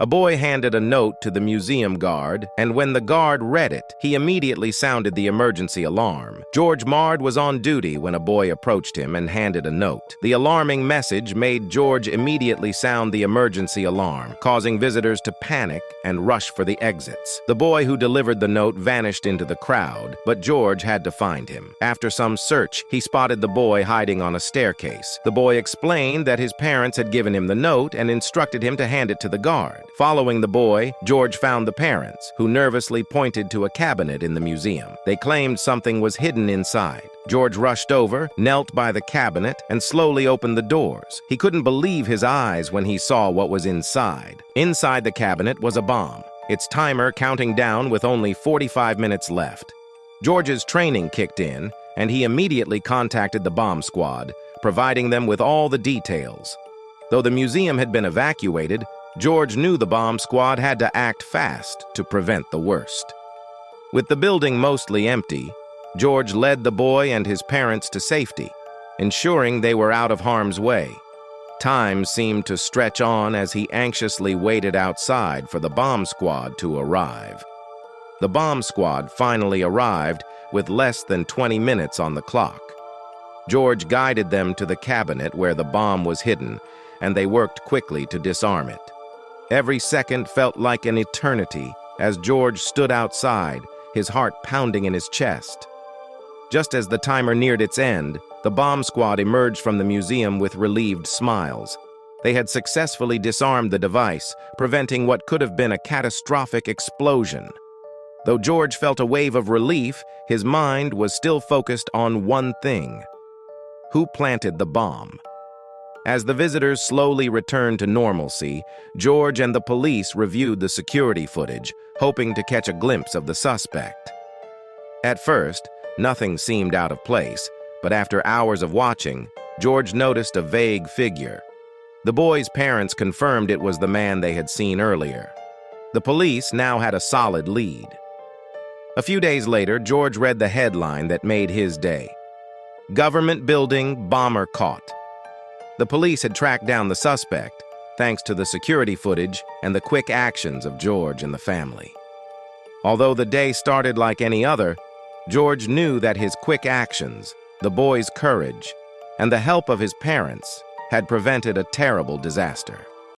A boy handed a note to the museum guard, and when the guard read it, he immediately sounded the emergency alarm. George Mard was on duty when a boy approached him and handed a note. The alarming message made George immediately sound the emergency alarm, causing visitors to panic and rush for the exits. The boy who delivered the note vanished into the crowd, but George had to find him. After some search, he spotted the boy hiding on a staircase. The boy explained that his parents had given him the note and instructed him to hand it to the guard. Following the boy, George found the parents, who nervously pointed to a cabinet in the museum. They claimed something was hidden inside. George rushed over, knelt by the cabinet, and slowly opened the doors. He couldn't believe his eyes when he saw what was inside. Inside the cabinet was a bomb, its timer counting down with only 45 minutes left. George's training kicked in, and he immediately contacted the bomb squad, providing them with all the details. Though the museum had been evacuated, George knew the bomb squad had to act fast to prevent the worst. With the building mostly empty, George led the boy and his parents to safety, ensuring they were out of harm's way. Time seemed to stretch on as he anxiously waited outside for the bomb squad to arrive. The bomb squad finally arrived with less than 20 minutes on the clock. George guided them to the cabinet where the bomb was hidden, and they worked quickly to disarm it. Every second felt like an eternity as George stood outside, his heart pounding in his chest. Just as the timer neared its end, the bomb squad emerged from the museum with relieved smiles. They had successfully disarmed the device, preventing what could have been a catastrophic explosion. Though George felt a wave of relief, his mind was still focused on one thing: who planted the bomb? As the visitors slowly returned to normalcy, George and the police reviewed the security footage, hoping to catch a glimpse of the suspect. At first, nothing seemed out of place, but after hours of watching, George noticed a vague figure. The boy's parents confirmed it was the man they had seen earlier. The police now had a solid lead. A few days later, George read the headline that made his day: "Government building, bomber caught." The police had tracked down the suspect, thanks to the security footage and the quick actions of George and the family. Although the day started like any other, George knew that his quick actions, the boy's courage, and the help of his parents had prevented a terrible disaster.